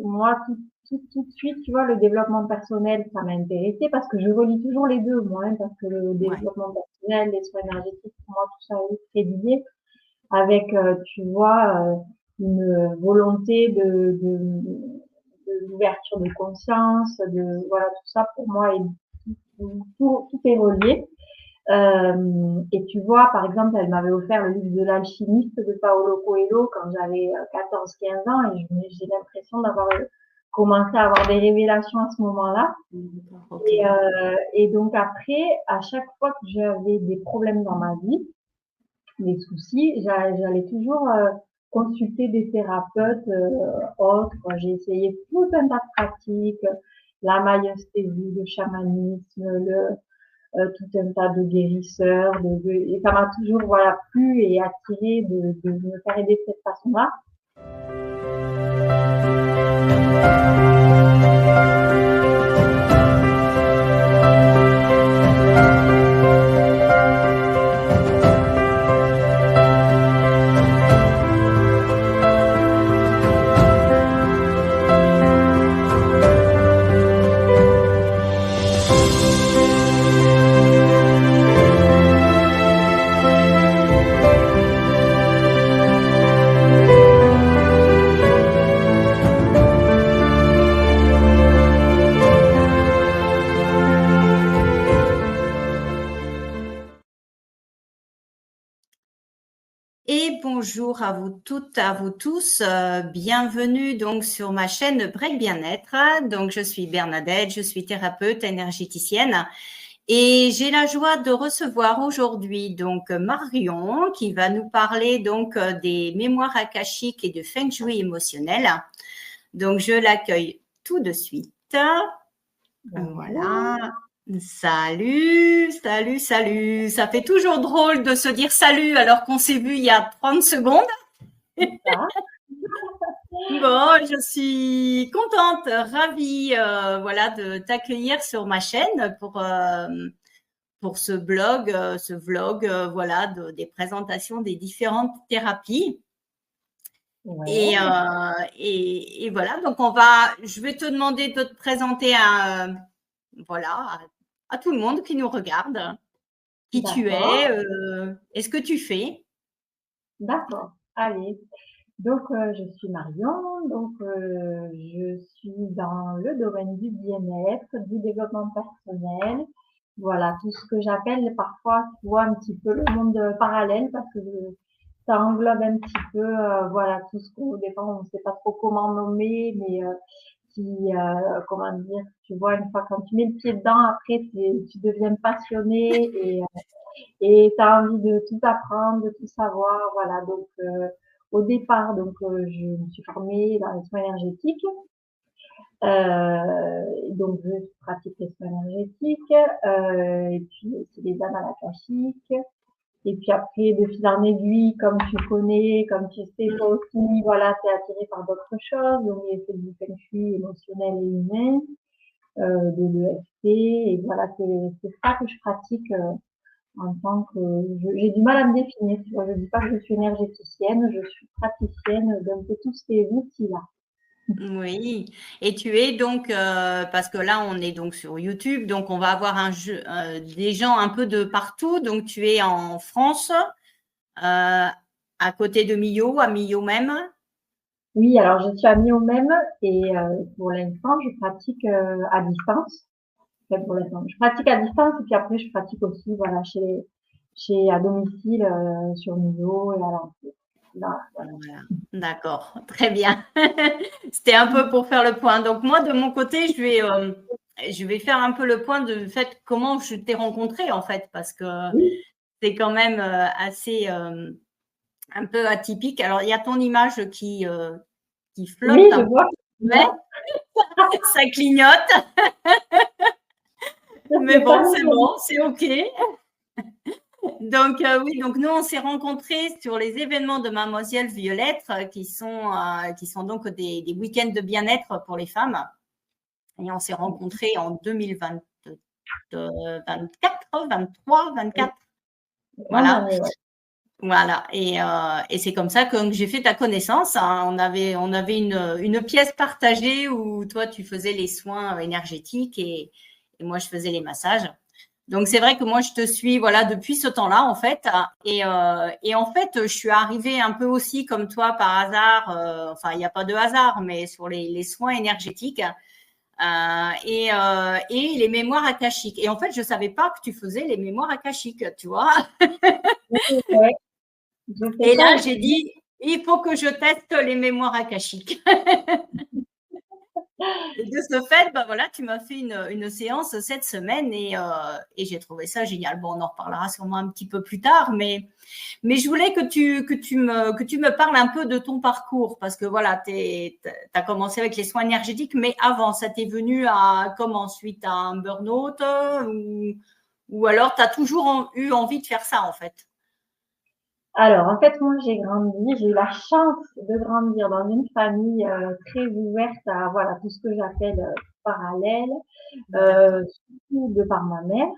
moi, tout de suite, tu vois, le développement personnel, ça m'a intéressé parce que je relie toujours les deux, moi, hein, parce que le Ouais. développement personnel, les soins énergétiques, pour moi, tout ça est très lié avec, tu vois, une volonté de l'ouverture de conscience, de, voilà, tout ça, pour moi, tout est relié. Et tu vois, par exemple, elle m'avait offert le livre de l'alchimiste de Paolo Coelho quand j'avais 14-15 ans et j'ai l'impression d'avoir commencé à avoir des révélations à ce moment-là. D'accord, ok. Et donc après, à chaque fois que j'avais des problèmes dans ma vie, des soucis, j'allais toujours consulter des thérapeutes autres. J'ai essayé tout un tas de pratiques, la maïesthésie, le chamanisme, tout un tas de guérisseurs, et ça m'a toujours voilà plu et attiré de me faire aider de cette façon-là. Et bonjour à vous toutes, à vous tous. Bienvenue donc sur ma chaîne Break Bien-être. Donc je suis Bernadette, je suis thérapeute énergéticienne et j'ai la joie de recevoir aujourd'hui donc Marion qui va nous parler donc des mémoires akashiques et de Feng Shui émotionnel. Donc je l'accueille tout de suite. Bonjour. Voilà. Salut, salut, salut. Ça fait toujours drôle de se dire salut alors qu'on s'est vu il y a 30 secondes. Ça. Bon, je suis contente, ravie, voilà, de t'accueillir sur ma chaîne pour ce blog, ce vlog, voilà, des présentations des différentes thérapies. Et, Ouais. et voilà, donc je vais te demander de te présenter voilà, à tout le monde qui nous regarde, qui tu es, D'accord. et ce que tu fais. D'accord. Allez. Donc, je suis Marion. Donc, je suis dans le domaine du bien-être, du développement personnel. Voilà, tout ce que j'appelle parfois, tu vois, un petit peu le monde parallèle parce que ça englobe un petit peu, voilà, tout ce qu'au départ, on ne sait pas trop comment nommer, mais comment dire, tu vois, une fois quand tu mets le pied dedans, après, tu deviens passionné et tu as envie de tout apprendre, de tout savoir. Voilà, donc au départ, donc je me suis formée dans les soins énergétiques. Donc je pratique les soins énergétiques et puis aussi les âmes à la akashiques. Et puis après, de fil en aiguille, comme tu connais, comme tu sais toi aussi, voilà, t'es attiré par d'autres choses. Donc j'ai fait du feng shui émotionnel et humain, de l'EFT, et voilà, c'est ça que je pratique en tant que, j'ai du mal à me définir, tu vois, je dis pas que je suis énergéticienne, je suis praticienne d'un peu tous ces outils-là. Oui, et tu es donc, parce que là, on est donc sur YouTube, donc on va avoir des gens un peu de partout. Donc, tu es en France, à côté de Millau, à Millau même. Oui, alors je suis amie au même et pour l'instant, je pratique à distance. Enfin, pour l'instant, je pratique à distance et puis après, je pratique aussi, voilà, à domicile, sur Millau et à l'entrée. Là, voilà. Voilà, d'accord, très bien. C'était un peu pour faire le point. Donc, moi, de mon côté, je vais faire un peu le point de fait comment je t'ai rencontré, en fait, parce que Oui, c'est quand même assez un peu atypique. Alors, il y a ton image qui flotte oui, je un vois. peu, mais ça clignote. Mais C'est bon, pas c'est nous. bon, c'est OK. Donc, oui, donc nous, on s'est rencontrés sur les événements de Mademoiselle Violette, qui sont donc des week-ends de bien-être pour les femmes. Et on s'est rencontrés en 2024, 23, 24. Bonne Voilà. année, ouais. Voilà, et c'est comme ça que j'ai fait ta connaissance, hein. On avait une pièce partagée où toi, tu faisais les soins énergétiques et moi, je faisais les massages. Donc, c'est vrai que moi, je te suis voilà, depuis ce temps-là, en fait. Et en fait, je suis arrivée un peu aussi comme toi par hasard, enfin, il n'y a pas de hasard, mais sur les soins énergétiques et les mémoires akashiques. Et en fait, je ne savais pas que tu faisais les mémoires akashiques, tu vois. Oui, ouais, je fais Et ça là, j'ai aussi. dit, il faut que je teste les mémoires akashiques. Et de ce fait, ben voilà, tu m'as fait une séance cette semaine et j'ai trouvé ça génial. Bon, on en reparlera sûrement un petit peu plus tard, mais je voulais que tu me parles un peu de ton parcours parce que voilà, tu as commencé avec les soins énergétiques, mais avant, ça t'est venu à comment suite à un burn-out ou alors tu as toujours eu envie de faire ça en fait. Alors, en fait, moi, j'ai eu la chance de grandir dans une famille très ouverte à voilà tout ce que j'appelle parallèle, D'accord. surtout de par ma mère,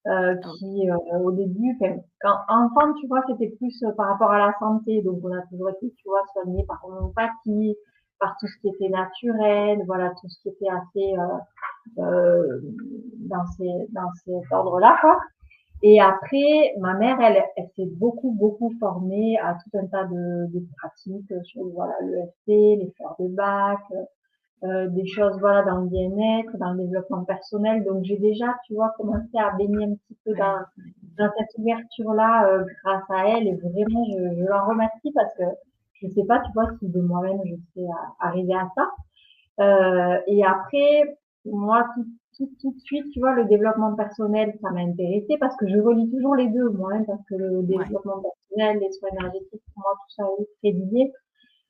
Oh, qui au début, quand enfant, tu vois, c'était plus par rapport à la santé, donc on a toujours été, tu vois, soigné par homéopathie, par tout ce qui était naturel, voilà, tout ce qui était assez dans cet ordre-là, quoi. Et après, ma mère, elle s'est beaucoup formée à tout un tas de pratiques sur voilà, l'EFT, les fleurs de bac, des choses voilà dans le bien-être, dans le développement personnel. Donc j'ai déjà, tu vois, commencé à baigner un petit peu ouais. dans cette ouverture-là grâce à elle. Et vraiment, je l'en remercie parce que je sais pas, tu vois, si de moi-même je serais arrivée à ça. Et après, moi, tout de suite, tu vois, le développement personnel, ça m'a intéressé parce que je relie toujours les deux, moi, hein, parce que le Ouais. développement personnel, les soins énergétiques, pour moi, tout ça est très lié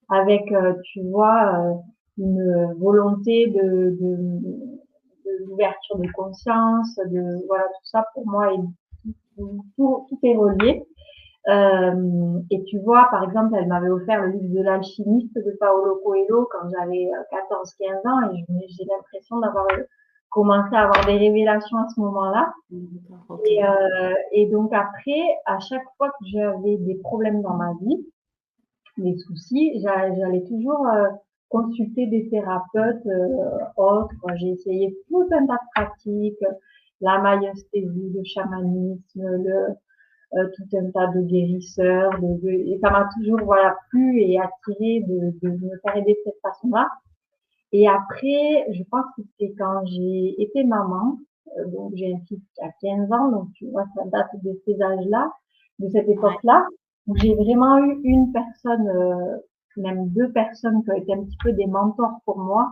avec, tu vois, une volonté d'ouverture de conscience, de, voilà, tout ça, pour moi, tout est relié. Et tu vois, par exemple, elle m'avait offert le livre de l'alchimiste de Paolo Coelho quand j'avais 14-15 ans et j'ai l'impression d'avoir commencé à avoir des révélations à ce moment-là. Ok. Et donc après, à chaque fois que j'avais des problèmes dans ma vie, des soucis, j'allais toujours consulter des thérapeutes autres. J'ai essayé tout un tas de pratiques, la maïesthésie, le chamanisme, tout un tas de guérisseurs, et ça m'a toujours voilà plu et attiré de me faire aider de cette façon-là. Et après, je pense que c'est quand j'ai été maman, donc j'ai un fils qui a 15 ans, donc tu vois, ça date de ces âges-là, de cette Ouais. époque-là, où j'ai vraiment eu une personne, même deux personnes qui ont été un petit peu des mentors pour moi,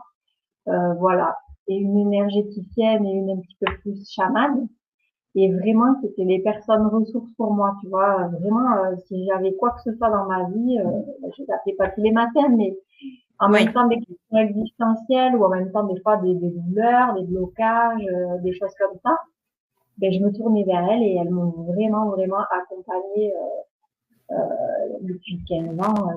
voilà, et une énergéticienne et une un petit peu plus chamane. Et vraiment, c'était les personnes ressources pour moi, tu vois. Vraiment, si j'avais quoi que ce soit dans ma vie, je les appelais pas tous les matins, mais en même Oui. temps des questions existentielles ou en même temps des fois des douleurs, des blocages, des choses comme ça, ben, je me tournais vers elles et elles m'ont vraiment accompagnée depuis 15 ans.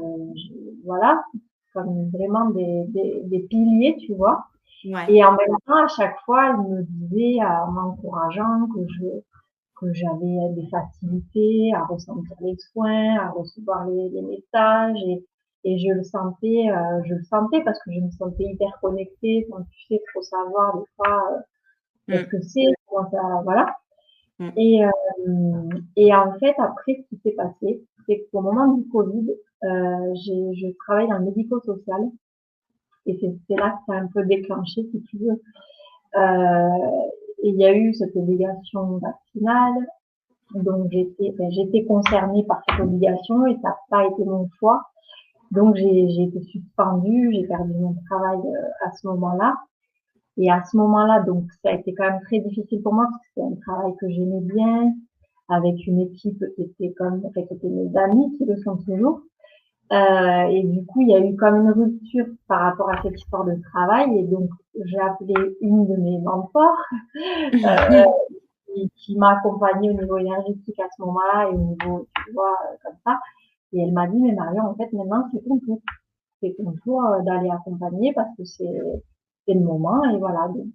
Voilà, comme vraiment des piliers, tu vois. Ouais. Et en même temps, à chaque fois, elles me disaient, en m'encourageant, que j'avais des facilités à ressentir les soins, à recevoir les messages et je le sentais parce que je me sentais hyper connectée, quand tu sais, faut savoir des fois qu'est-ce Mm. que c'est, comment ça, voilà. Mm. Et, et en fait, après, ce qui s'est passé, c'est qu'au moment du Covid, je travaille dans le médico-social et c'est là que ça a un peu déclenché, si tu veux. Et il y a eu cette obligation vaccinale. Donc j'étais concernée par cette obligation et ça n'a pas été mon choix. Donc j'ai été suspendue, j'ai perdu mon travail à ce moment-là. Et à ce moment-là, donc ça a été quand même très difficile pour moi parce que c'était un travail que j'aimais bien, avec une équipe qui était comme, en fait, qui étaient mes amis, qui le sont toujours. Et du coup, il y a eu comme une rupture par rapport à cette histoire de travail. Et donc, j'ai appelé une de mes mentors, euh, qui m'a accompagnée au niveau énergétique à ce moment-là et au niveau, tu vois, comme ça. Et elle m'a dit, mais Marion, en fait, maintenant, c'est ton tour. C'est ton tour d'aller accompagner parce que c'est le moment. Et voilà, donc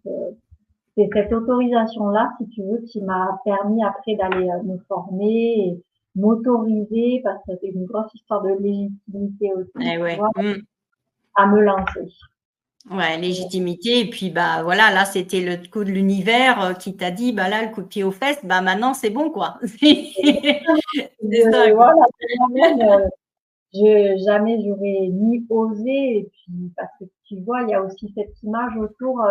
c'est cette autorisation-là, si tu veux, qui m'a permis après d'aller me former m'autoriser, parce que c'est une grosse histoire de légitimité aussi, tu Ouais. vois, à me lancer. Ouais, légitimité. Et puis, bah, voilà, là, c'était le coup de l'univers qui t'a dit, bah, là, le coup de pied aux fesses, bah, maintenant, c'est bon, quoi. C'est ça, quoi. Voilà, moi-même, jamais j'aurais ni osé, et puis parce que tu vois, il y a aussi cette image autour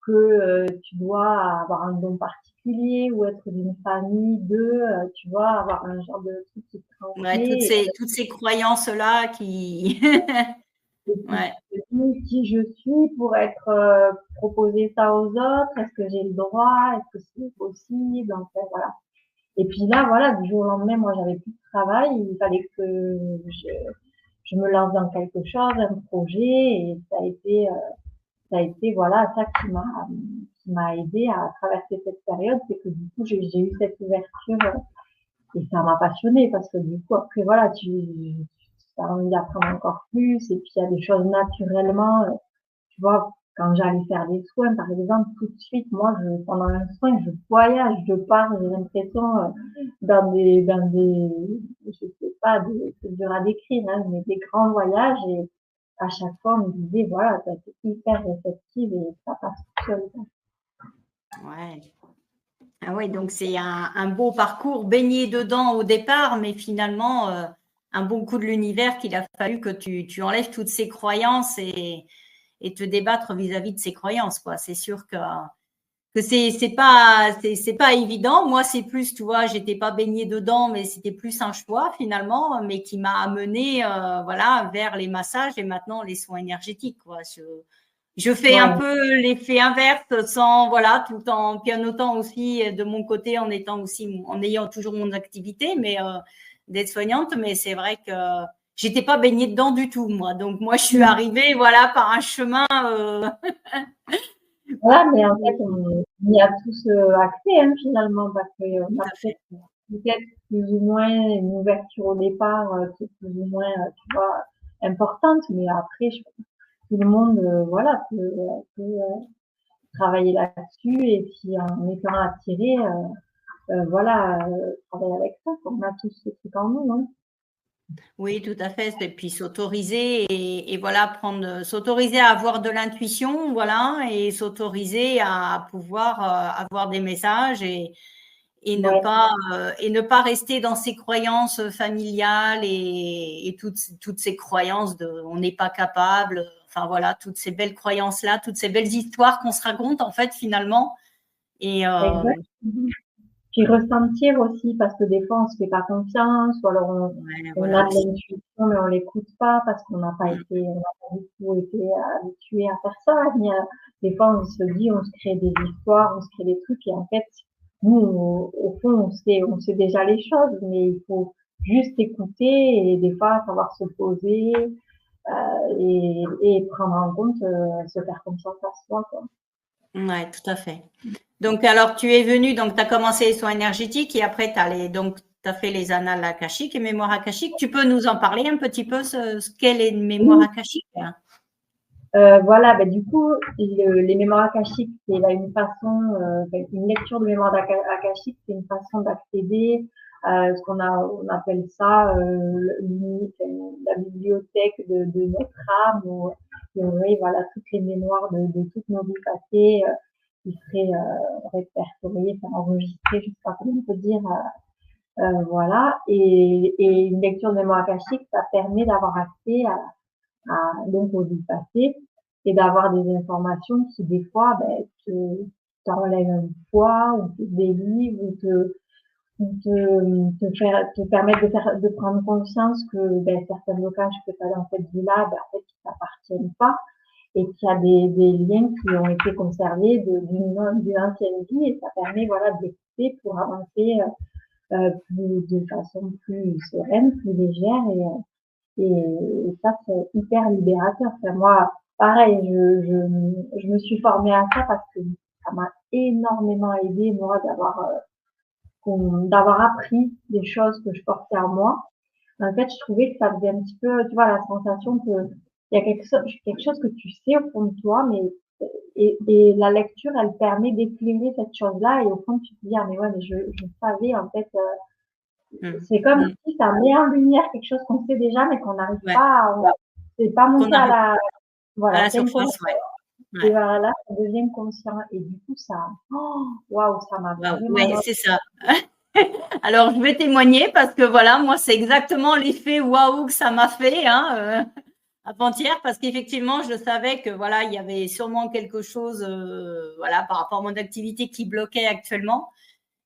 que tu dois avoir un don particulier ou être d'une famille de, tu vois, avoir un genre de truc qui te Ouais, transmet. toutes ces croyances-là qui, Et puis ouais, tu te dis qui je suis pour être proposer ça aux autres, est-ce que j'ai le droit, est-ce que c'est possible, en fait, voilà. Et puis là, voilà, du jour au lendemain, moi, j'avais plus de travail, il fallait que je, je me lance dans quelque chose, un projet, et ça a été, voilà, ça qui m'a aidé à traverser cette période, c'est que du coup, j'ai eu cette ouverture, et ça m'a passionnée, parce que du coup, après, voilà, as envie d'apprendre encore plus, et puis il y a des choses naturellement, tu vois, quand j'allais faire des soins, par exemple, tout de suite, moi, pendant un soin, je voyage, je pars, j'ai l'impression, je sais pas, c'est dur à décrire, hein, mais des grands voyages, et à chaque fois, on me disait, voilà, t'as été hyper réceptive et ça passe tout seul. ouais. Ah ouais, donc c'est un beau parcours baigné dedans au départ, mais finalement, un bon coup de l'univers qu'il a fallu que tu enlèves toutes ces croyances et te débattre vis-à-vis de ces croyances, quoi. C'est sûr que c'est pas évident. Moi, c'est plus, tu vois, j'étais pas baignée dedans, mais c'était plus un choix finalement, mais qui m'a amené, voilà, vers les massages et maintenant les soins énergétiques, quoi. Je fais un Ouais, peu l'effet inverse sans, voilà, tout en pianotant aussi de mon côté, en étant aussi, en ayant toujours mon activité, mais d'être soignante. Mais c'est vrai que j'étais pas baignée dedans du tout, moi. Donc moi, je suis arrivée, voilà, par un chemin. voilà, mais en fait, on y a tous accès, hein, finalement, parce qu'on Tout a à fait. peut-être plus ou moins une ouverture au départ qui est plus ou moins, tu vois, importante, mais après, tout le monde, voilà, peut travailler là-dessus, et puis en étant attiré, voilà, travailler avec ça. On a tous ce truc en nous, hein. Oui, tout à fait. Et puis s'autoriser et voilà, s'autoriser à avoir de l'intuition, voilà, et s'autoriser à pouvoir avoir des messages Ouais, et ne pas rester dans ces croyances familiales et toutes ces croyances de on n'est pas capable. Enfin voilà, toutes ces belles croyances-là, toutes ces belles histoires qu'on se raconte en fait finalement. Et exact. Puis ressentir aussi, parce que des fois, on se fait pas confiance, ou alors ouais, on a voilà de aussi. l'intuition, mais on l'écoute pas parce qu'on n'a pas été, on n'a pas du tout été habitué à faire ça. Mais, des fois, on se dit, on se crée des histoires, on se crée des trucs, et en fait, nous, au fond, on sait déjà les choses, mais il faut juste écouter, et des fois, savoir se poser, et prendre en compte, se faire confiance à soi, quoi. Ouais, tout à fait. Donc, alors, tu es venu, donc tu as commencé les soins énergétiques et après, donc, tu as fait les annales akashiques et mémoires akashiques. Tu peux nous en parler un petit peu, ce qu'est les mémoires Oui. akashiques? Voilà, bah, du coup, les mémoires akashiques, c'est là une façon, une lecture de mémoires akashiques, c'est une façon d'accéder à ce on appelle ça la bibliothèque de notre âme, où il y aurait, voilà, toutes les mémoires de toutes nos vies passées qui seraient répertoriées, enfin, enregistrées, je sais pas comment on peut dire, voilà. Et une lecture de mémoire akashique, ça permet d'avoir accès donc aux vies passées, et d'avoir des informations qui des fois t'enlèvent un poids, ou te délivrent, te permettent de prendre conscience que certains blocages que tu as dans cette vie-là, en fait, qui t'appartiennent pas, et qu'il y a des liens qui ont été conservés d'une ancienne vie, et ça permet, voilà, de l'écouter pour avancer de façon plus sereine, plus légère, et ça, c'est hyper libérateur. Enfin, moi, pareil, je me suis formée à ça parce que ça m'a énormément aidé, moi, d'avoir appris des choses que je portais en moi. En fait, je trouvais que ça faisait un petit peu, tu vois, la sensation que il y a quelque chose que tu sais au fond de toi, mais et la lecture, elle permet d'éclairer cette chose-là, et au fond, tu te dis, ah, mais ouais, mais je savais, en fait, c'est comme Mm. si ça met en lumière quelque chose qu'on sait déjà, mais qu'on n'arrive Ouais. pas à, c'est pas Qu'on monté à arrive la, à voilà, la c'est surface, inconscient. ouais. Et Ouais. voilà, là, ça devient conscient. Et du coup, ça, waouh, ça m'a Waouh. vraiment, Ouais, c'est ça. Alors, je vais témoigner parce que voilà, moi, c'est exactement l'effet waouh que ça m'a fait, hein, avant-hier, parce qu'effectivement, je savais que voilà, il y avait sûrement quelque chose, voilà, par rapport à mon activité qui bloquait actuellement.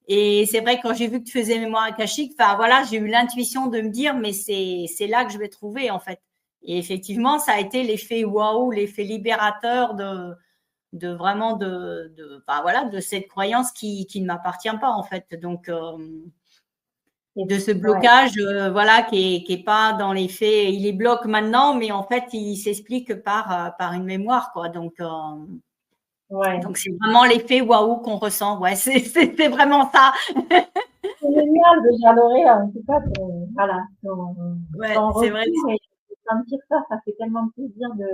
Et c'est vrai, quand j'ai vu que tu faisais mémoire akashique, enfin voilà, j'ai eu l'intuition de me dire, mais c'est là que je vais trouver en fait. Et effectivement, ça a été l'effet waouh, l'effet libérateur de vraiment enfin, voilà, de cette croyance qui ne m'appartient pas en fait. Donc de ce ouais, blocage, voilà, qui est pas dans les faits, il est bloque maintenant, mais en fait, il s'explique par une mémoire quoi. ouais. Donc c'est vraiment l'effet waouh qu'on ressent. Ouais, c'est vraiment ça. C'est génial déjà, Laurie, en tout cas, voilà, Ouais, ton c'est vrai. retour et de sentir ça, ça fait tellement plaisir de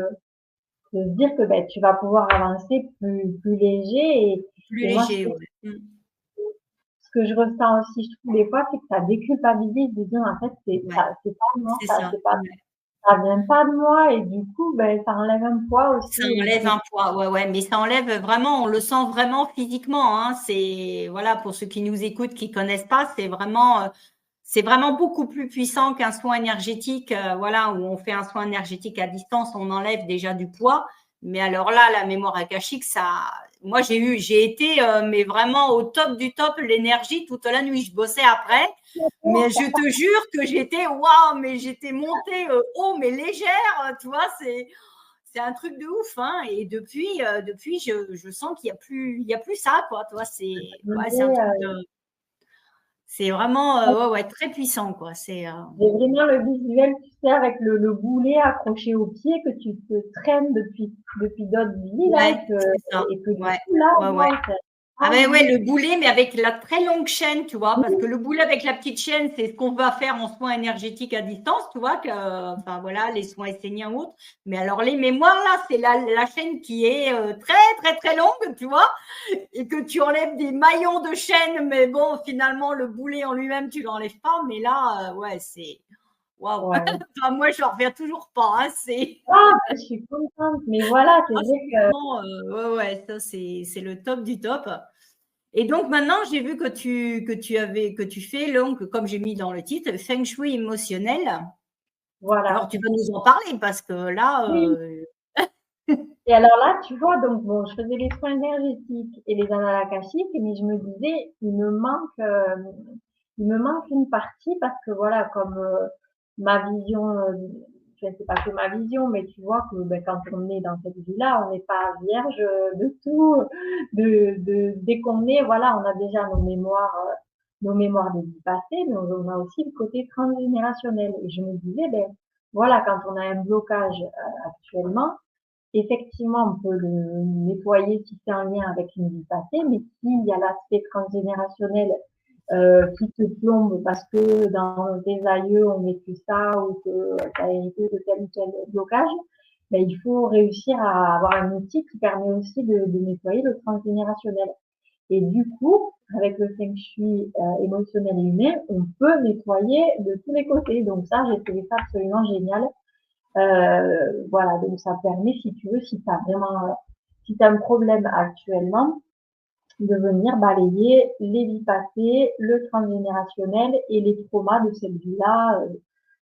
se dire que ben, tu vas pouvoir avancer plus léger. Plus Et moi, léger, ouais. Mmh. ce que je ressens aussi, je trouve, des fois, c'est que ça déculpabilise de dire, en fait, Ouais, c'est pas moi, c'est ça. Ouais. ça vient pas de moi. Et du coup, ben, ça enlève un poids Ça aussi. Et du enlève coup, un poids, ouais, ouais, mais ça enlève vraiment, on le sent vraiment physiquement, hein. C'est, voilà, pour ceux qui nous écoutent, qui connaissent pas, c'est vraiment beaucoup plus puissant qu'un soin énergétique, voilà, où on fait un soin énergétique à distance, on enlève déjà du poids. Mais alors là, la mémoire akashique, ça, moi j'ai été, mais vraiment au top du top, l'énergie toute la nuit. Je bossais après, mais je te jure que j'étais, waouh, mais j'étais montée haut, mais légère, tu vois, c'est un truc de ouf, hein. Et depuis, je sens qu'il y a plus ça, quoi. Toi, ouais, c'est un truc de, c'est vraiment, ouais, ouais, très puissant, quoi. j'ai vraiment le visuel, tu sais, avec le boulet accroché au pied que tu te traînes depuis d'autres vies, là, Ouais, c'est ça. et que du Ouais, coup, là, ouais, ouais. wow, c'est, Ah ah ben ouais, oui, le boulet, mais avec la très longue chaîne, tu vois, parce que le boulet avec la petite chaîne, c'est ce qu'on va faire en soins énergétiques à distance, tu vois, enfin voilà, les soins esséniens ou autres. Mais alors les mémoires, là, c'est la chaîne qui est très, très, très longue, tu vois, et que tu enlèves des maillons de chaîne, mais bon, finalement, le boulet en lui-même, tu l'enlèves pas. Mais là, ouais, c'est waouh. ouais. Enfin, moi, je n'en reviens toujours pas, hein, c'est. Ah, je suis contente, mais voilà, c'est Ah, vrai que, franchement, ouais, ouais, ça, c'est le top du top. Et donc maintenant, j'ai vu que tu fais, donc, comme j'ai mis dans le titre, Feng Shui émotionnel. Alors voilà. tu vas nous en parler parce que là, Oui. Et alors là, tu vois, donc bon, je faisais les soins énergétiques et les annales akashiques, mais je me disais, il me manque une partie parce que voilà, comme ma vision, je ne sais pas que ma vision, mais tu vois que ben, quand on est dans cette vie-là, on n'est pas vierge de tout, dès qu'on est, voilà, on a déjà nos mémoires des vies passées, mais on a aussi le côté transgénérationnel. Et je me disais, ben voilà, quand on a un blocage actuellement, effectivement, on peut le nettoyer si c'est en lien avec une vie passée, mais s'il y a l'aspect transgénérationnel qui te plombe parce que dans tes aïeux on vécu ça ou que tu as hérité de tel ou tel blocage, ben, il faut réussir à avoir un outil qui permet aussi de nettoyer le transgénérationnel. Et du coup, avec le feng shui émotionnel et humain, on peut nettoyer de tous les côtés. Donc ça, j'ai trouvé ça absolument génial. Voilà, donc ça permet, si tu veux, si tu as un problème actuellement, de venir balayer les vies passées, le transgénérationnel et les traumas de cette vie-là,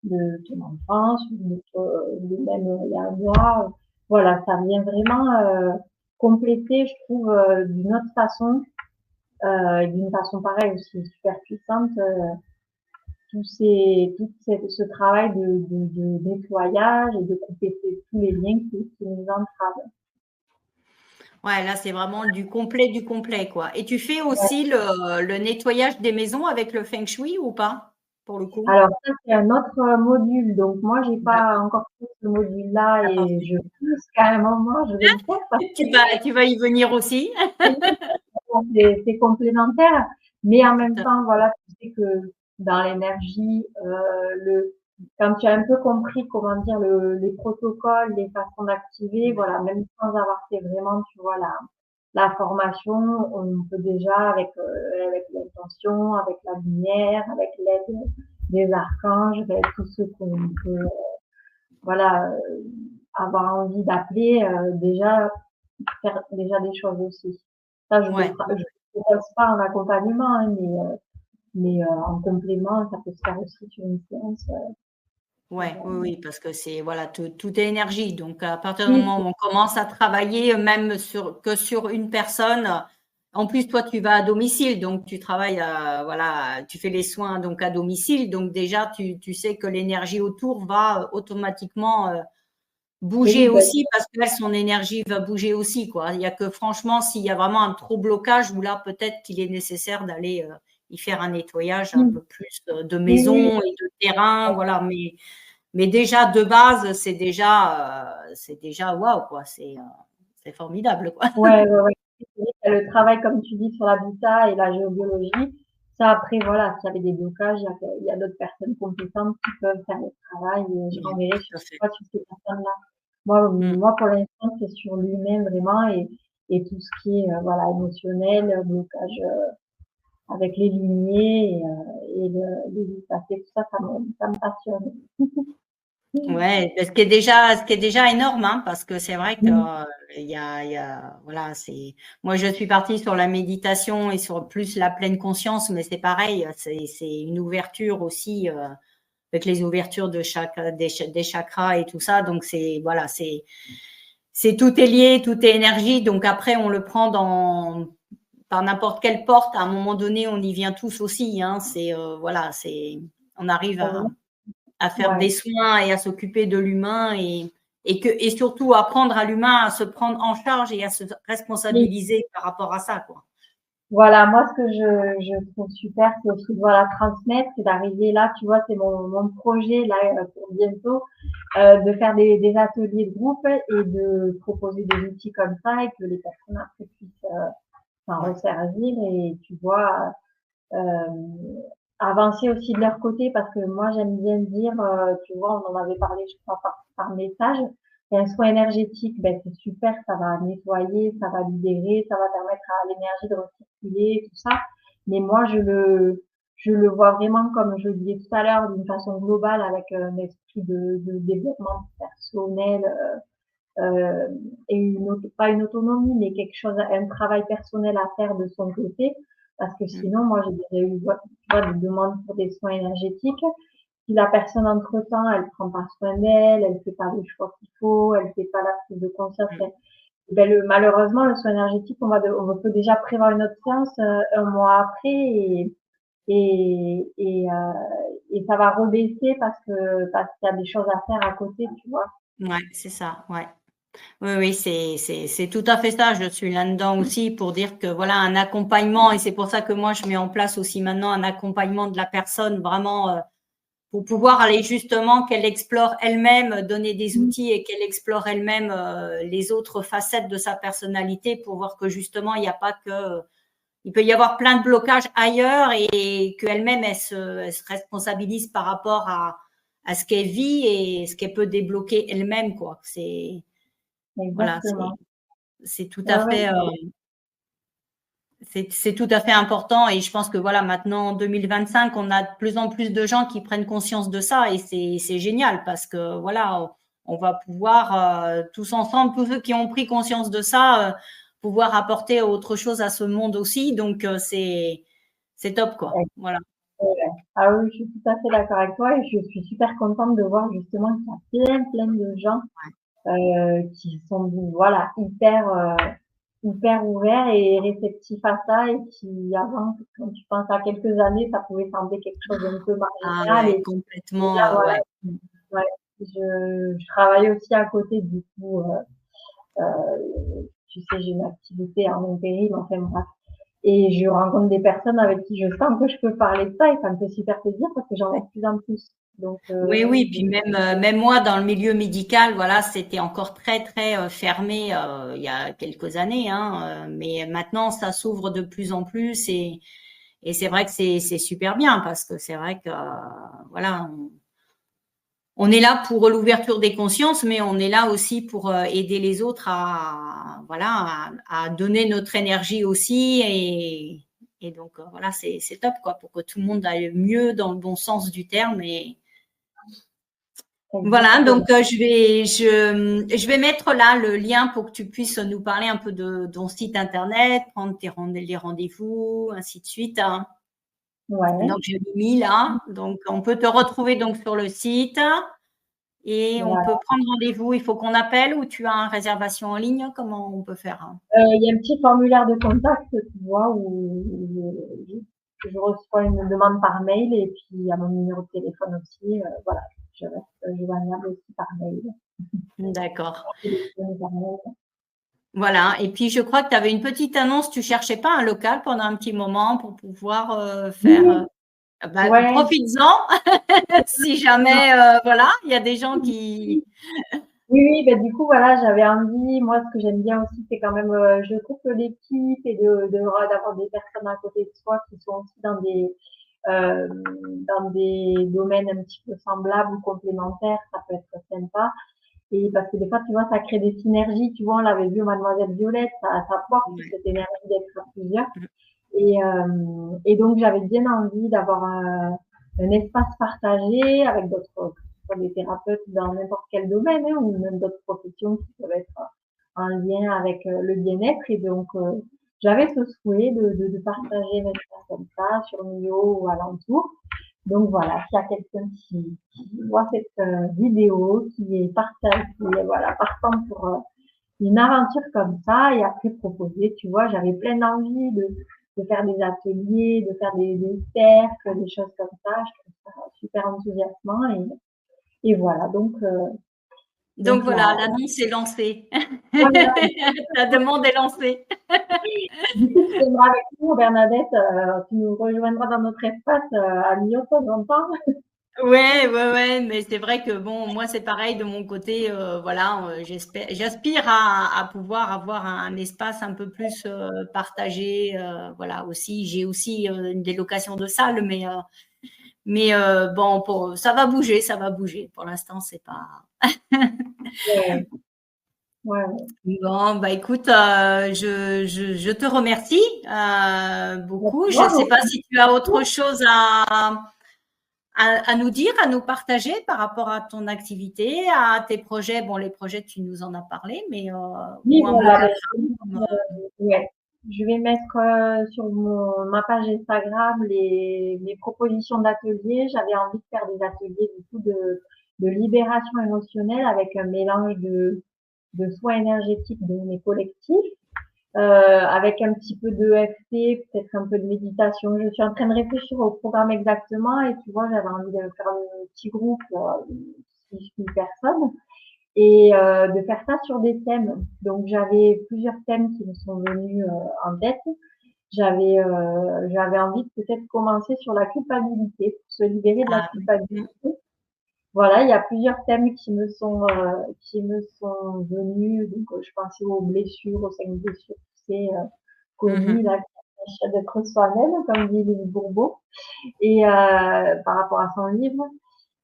de ton enfance, de même il y a un mois. Voilà, ça vient vraiment compléter, je trouve, d'une autre façon, d'une façon pareille aussi super puissante, ce travail de nettoyage et de couper tous les liens qui nous entravent. ouais, là c'est vraiment du complet quoi. Et tu fais aussi le nettoyage des maisons avec le Feng Shui ou pas pour le coup? Alors ça, c'est un autre module. Donc moi, j'ai pas D'accord, encore fait ce module-là t'as pas et fait. je pense qu'à un moment, je vais le faire parce que Tu vas y venir aussi. c'est complémentaire. Mais en même temps, voilà, tu sais que dans l'énergie, quand tu as un peu compris comment dire les protocoles, les façons d'activer, voilà, même sans avoir fait vraiment, tu vois, la formation, on peut déjà avec l'intention, avec la lumière, avec l'aide des archanges, avec tous ceux qu'on peut voilà avoir envie d'appeler, déjà faire déjà des choses aussi. Ça, je Ouais. le propose pas en accompagnement, hein, mais en complément, ça peut se faire aussi sur une séance. Ouais, oui, oui, parce que c'est voilà, tout est énergie. Donc à partir du Oui, moment où on commence à travailler, même sur une personne, en plus toi tu vas à domicile, donc tu travailles voilà, tu fais les soins donc à domicile, donc déjà tu sais que l'énergie autour va automatiquement bouger oui, ben, aussi parce que son énergie va bouger aussi quoi. Il y a que franchement s'il y a vraiment un trop blocage où là peut-être qu'il est nécessaire d'aller y faire un nettoyage un oui, peu plus de oui, oui, maison et de terrain, voilà, mais déjà, de base, c'est déjà waouh, quoi. C'est formidable, quoi. ouais, ouais, ouais. C'est vrai qu'il y a le travail, comme tu dis, sur l'habitat et la géobiologie. Ça, après, voilà, s'il y avait des blocages, il y a d'autres personnes compétentes qui peuvent faire le travail et je Oui, renverrai tout sur à fait. toi, sur ces personnes-là. Moi, Mm. moi, pour l'instant, c'est sur l'humain vraiment et tout ce qui est, voilà, émotionnel, blocage, avec les lignées les vies passées, tout ça, ça me passionne. Ouais, ce qui est déjà énorme, hein, parce que c'est vrai que Mm. voilà, moi je suis partie sur la méditation et sur plus la pleine conscience, mais c'est pareil, c'est une ouverture aussi avec les ouvertures des chakras et tout ça, donc c'est voilà, c'est tout est lié, tout est énergie, donc après on le prend par n'importe quelle porte, à un moment donné, on y vient tous aussi. Hein. Voilà, on arrive à faire Ouais. des soins et à s'occuper de l'humain et surtout apprendre à l'humain à se prendre en charge et à se Oui. responsabiliser par rapport à ça, quoi. Voilà, moi, ce que je trouve super, c'est aussi de voilà, transmettre, c'est d'arriver là, tu vois, c'est mon projet là pour bientôt, de faire des ateliers de groupe et de proposer des outils comme ça et que les personnes après puissent s'en Ouais. resservir et tu vois, euh, avancer aussi de leur côté parce que moi j'aime bien dire, tu vois, on en avait parlé je crois par message, et un soin énergétique, ben c'est super, ça va nettoyer, ça va libérer, ça va permettre à l'énergie de recirculer, tout ça. Mais moi je le vois vraiment comme je le disais tout à l'heure, d'une façon globale avec un esprit de développement personnel et pas une autonomie, mais quelque chose, un travail personnel à faire de son côté. Parce que Mm. sinon, moi, j'ai déjà eu, tu vois, des demandes pour des soins énergétiques. Si la personne, entre-temps, elle prend pas soin d'elle, elle fait pas les choix qu'il faut, elle fait pas la prise de conscience, Mm. ben malheureusement, le soin énergétique, on peut déjà prévoir une autre séance un mois après et, et, euh, et ça va rebaisser parce qu'il y a des choses à faire à côté, tu vois. Ouais, c'est ça, ouais. Oui, oui, c'est tout à fait ça. Je suis là-dedans aussi pour dire que voilà, un accompagnement, et c'est pour ça que moi, je mets en place aussi maintenant un accompagnement de la personne vraiment pour pouvoir aller justement qu'elle explore elle-même, donner des outils et qu'elle explore elle-même les autres facettes de sa personnalité pour voir que justement, il n'y a pas que… Il peut y avoir plein de blocages ailleurs et qu'elle-même, elle se responsabilise par rapport à ce qu'elle vit et ce qu'elle peut débloquer elle-même, quoi. Voilà, Exactement. c'est tout à Ouais, ouais, fait, c'est tout à fait important et je pense que voilà, maintenant en 2025, on a de plus en plus de gens qui prennent conscience de ça et c'est génial parce que voilà, on va pouvoir tous ensemble, tous ceux qui ont pris conscience de ça, pouvoir apporter autre chose à ce monde aussi. Donc c'est top quoi. ouais. Voilà. Ouais. Ah oui, je suis tout à fait d'accord avec toi et je suis super contente de voir justement qu'il y a plein de gens qui sont voilà hyper ouverts et réceptifs à ça et qui avant, quand tu penses à quelques années, ça pouvait sembler quelque chose d'un peu Ah marginal ouais, et là complètement, voilà, ouais. ouais, je travaille aussi à côté du coup, tu sais, j'ai une activité en intérim, enfin bref. Et je rencontre des personnes avec qui je sens que je peux parler de ça et ça me fait super plaisir parce que j'en ai de plus en plus. Donc, Oui, oui, puis même moi dans le milieu médical, voilà, c'était encore très très fermé il y a quelques années, hein, mais maintenant ça s'ouvre de plus en plus et c'est vrai que c'est super bien parce que c'est vrai que voilà, on est là pour l'ouverture des consciences, mais on est là aussi pour aider les autres à donner notre énergie aussi. Et donc, voilà, c'est top, quoi, pour que tout le monde aille mieux dans le bon sens du terme. Et voilà, donc je vais mettre là le lien pour que tu puisses nous parler un peu de ton site internet, prendre les rendez-vous, ainsi de suite. Ouais. Donc, je l'ai mis là. Donc, on peut te retrouver donc sur le site et on Voilà. peut prendre rendez-vous. Il faut qu'on appelle ou tu as une réservation en ligne? Comment on peut faire? Il y a un petit formulaire de contact, tu vois, où je reçois une demande par mail et puis il y a mon numéro de téléphone aussi. Voilà, je reste joignable aussi par mail. D'accord. Par mail. Voilà. Et puis, je crois que tu avais une petite annonce. Tu cherchais pas un local pendant un petit moment pour pouvoir faire. Ouais. Profites-en. Si jamais, voilà, il y a des gens qui. Oui, oui, ben du coup, voilà, j'avais envie, moi, ce que j'aime bien aussi, c'est quand même, je trouve que l'équipe et d'avoir des personnes à côté de soi qui sont aussi euh, dans des domaines un petit peu semblables ou complémentaires, ça peut être sympa. Et parce que des fois, tu vois, ça crée des synergies, tu vois, on l'avait vu Mademoiselle Violette, ça porte cette énergie d'être à plusieurs. Et donc, j'avais bien envie d'avoir un espace partagé avec d'autres, des thérapeutes dans n'importe quel domaine, hein, ou même d'autres professions qui peuvent être en lien avec le bien-être. Et donc, j'avais ce souhait de partager un espace comme ça sur Mio ou alentour. Donc voilà, s'il y a quelqu'un qui voit cette vidéo, qui est partagée, qui est voilà, partant pour une aventure comme ça, et après proposer, tu vois, j'avais plein d'envie de faire des ateliers, de faire des cercles, des choses comme ça. Je trouve ça super enthousiasmant et voilà. Donc voilà, l'annonce est lancée. Voilà. La demande est lancée. Du coup, tu viendras avec nous, Bernadette, tu nous rejoindras dans notre espace à Lyon de temps en temps. Ouais, mais c'est vrai que bon, moi c'est pareil de mon côté, voilà, j'aspire à pouvoir avoir un espace un peu plus partagé, voilà aussi. J'ai aussi une délocation de salle, mais bon, ça va bouger, ça va bouger. Pour l'instant, c'est pas. Ouais, ouais. Bon, bah écoute, je te remercie beaucoup. Je ne sais Bon, pas si tu as autre chose à nous dire, à nous partager par rapport à ton activité, à tes projets. Bon, les projets, tu nous en as parlé, mais oui, ou un mot voilà. de la Ben, fin. ouais. Je vais mettre sur ma page Instagram mes propositions d'ateliers. J'avais envie de faire des ateliers du coup de libération émotionnelle avec un mélange de soins énergétiques de mes collectifs, avec un petit peu de EFT, peut-être un peu de méditation. Je suis en train de réfléchir au programme exactement et tu vois, j'avais envie de faire un petit groupe, 6 personnes et de faire ça sur des thèmes. Donc j'avais plusieurs thèmes qui me sont venus en tête. J'avais envie de peut-être commencer sur la culpabilité, pour se libérer de la culpabilité. Voilà, il y a plusieurs thèmes qui me sont venus. Donc je pensais aux blessures, aux 5 blessures, c'est connues là, qui empêchent d'être soi-même, comme dit Lise Bourbeau, et par rapport à son livre.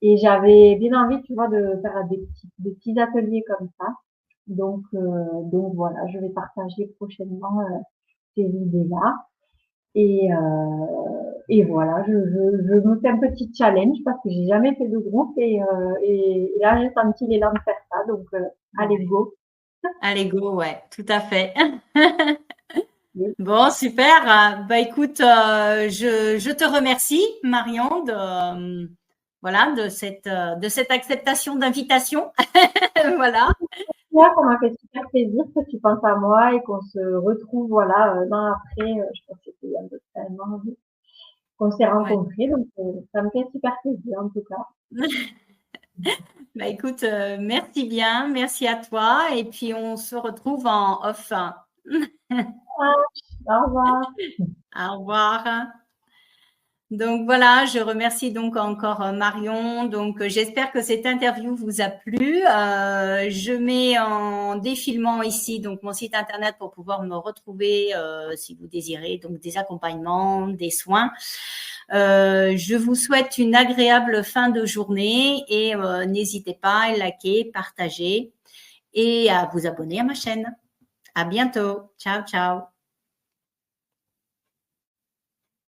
Et j'avais bien envie, tu vois, de faire des petits ateliers comme ça. Donc voilà, je vais partager prochainement ces idées-là. Et voilà, je me fais un petit challenge parce que j'ai jamais fait de groupe et là j'ai senti l'élan de faire ça. Donc allez go. Allez, go, ouais, tout à fait. Bon, super. Bah écoute, je te remercie, Marion, voilà, de cette acceptation d'invitation. Voilà. Moi, ça m'a fait super plaisir que tu penses à moi et qu'on se retrouve voilà un an après. Je pense que c'était un peu près un an qu'on s'est Ouais. rencontrés. Donc ça me fait super plaisir en tout cas. Bah écoute, merci bien, merci à toi, et puis on se retrouve en off. Au revoir. Au revoir. Donc voilà, je remercie donc encore Marion. Donc j'espère que cette interview vous a plu. Je mets en défilement ici donc mon site internet pour pouvoir me retrouver si vous désirez donc des accompagnements, des soins. Je vous souhaite une agréable fin de journée et n'hésitez pas à liker, partager et à vous abonner à ma chaîne. À bientôt. Ciao, ciao.